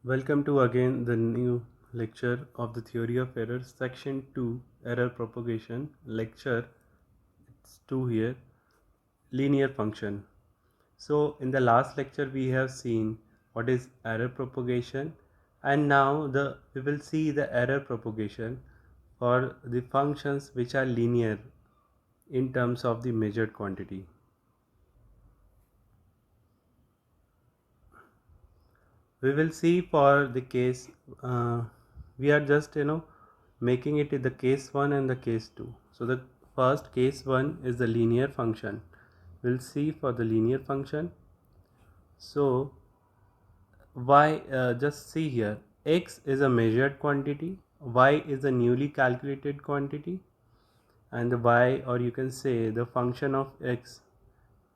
Welcome to again the new lecture of the theory of errors, section 2, error propagation, lecture it's 2 here, linear function. So in the last lecture we have seen what is error propagation, and now we will see the error propagation for the functions which are linear in terms of the measured quantity. We will see for the case, we are just making it in the case 1 and the case 2. So the first case 1 is the linear function. We'll see for the linear function. So just see here, x is a measured quantity, y is a newly calculated quantity, and the y, or you can say the function of x,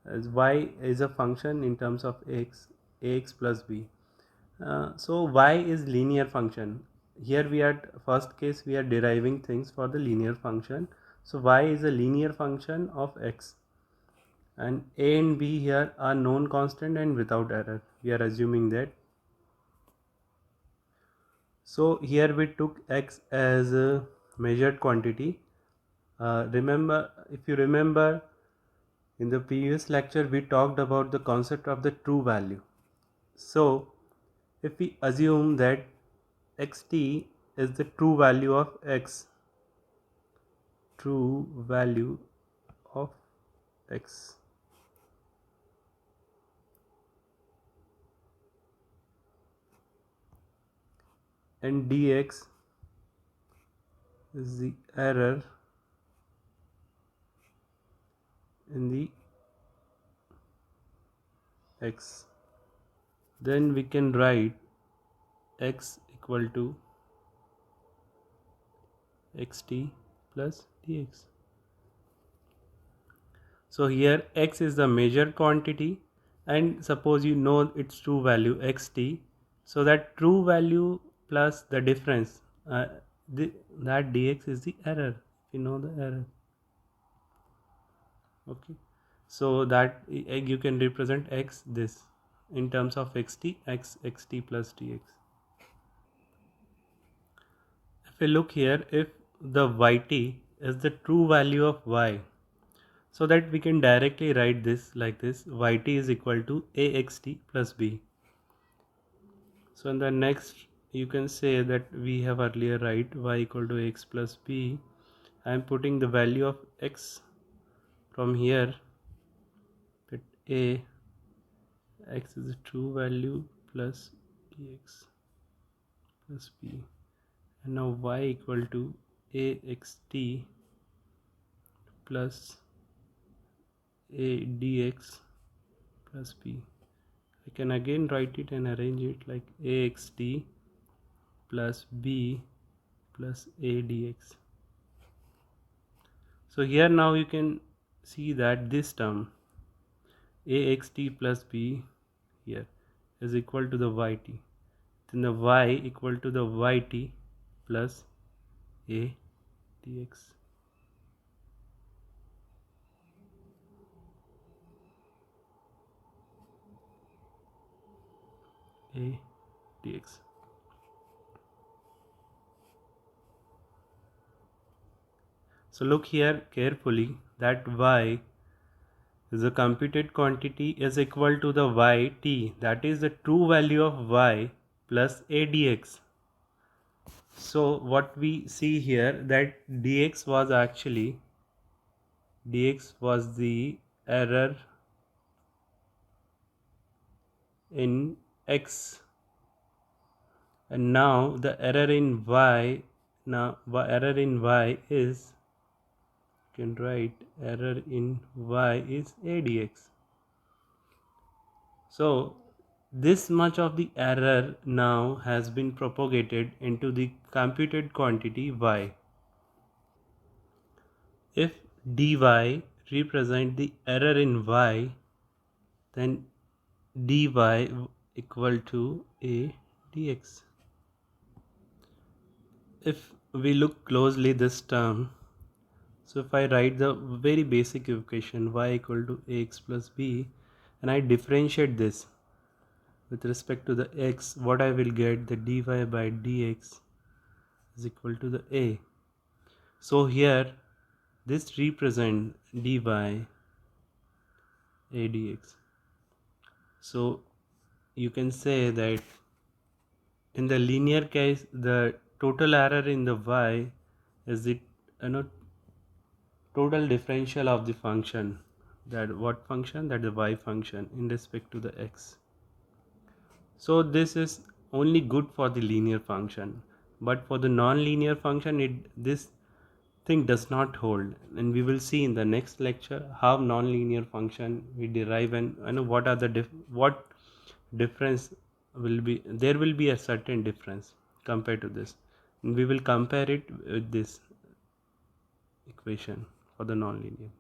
as y is a function in terms of x, ax plus b. So y is linear function. Here we are, first case we are deriving things for the linear function. So y is a linear function of x, and a and b here are known constant and without error. We are assuming that. So here we took x as a measured quantity. Remember, if you remember, in the previous lecture we talked about the concept of the true value. So if we assume that xt is the true value of x, true value of x, and dx is the error in the x, then we can write x equal to xt plus dx. So here x is the measured quantity, and suppose you know its true value xt, so that true value plus the difference, that dx is the error, if you know the error. Okay, so that you can represent x this in terms of xt, xt plus dx. If we look here, if the yt is the true value of y, so that we can directly write this like this: yt is equal to axt plus b. So in the next, you can say that we have earlier write y equal to x plus b. I am putting the value of x from here, that a x is the true value plus dx plus b, and now y equal to axt plus a dx plus b. I can again write it and arrange it like axt plus b plus a dx. So here now you can see that this term axt plus b here is equal to the yt, then the y equal to the yt plus a dx. A dx. So look here carefully, that y is a computed quantity is equal to the yt, that is the true value of y plus a dx. So what we see here, that dx was the error in x, and now the error in y, error in y is, you can write error in y is a dx. So this much of the error now has been propagated into the computed quantity y. If dy represent the error in y, then dy equal to a dx. If we look closely this term, so if I write the very basic equation y equal to ax plus b, and I differentiate this, with respect to the x, what I will get, the dy by dx is equal to the a. So here this represent dy a dx. So you can say that in the linear case the total error in the y is the total differential of the function. That what function? That the y function in respect to the x. So this is only good for the linear function, but for the non-linear function this thing does not hold, and we will see in the next lecture how non-linear function we derive, and what are the what difference will be. There will be a certain difference compared to this, and we will compare it with this equation for the non-linear.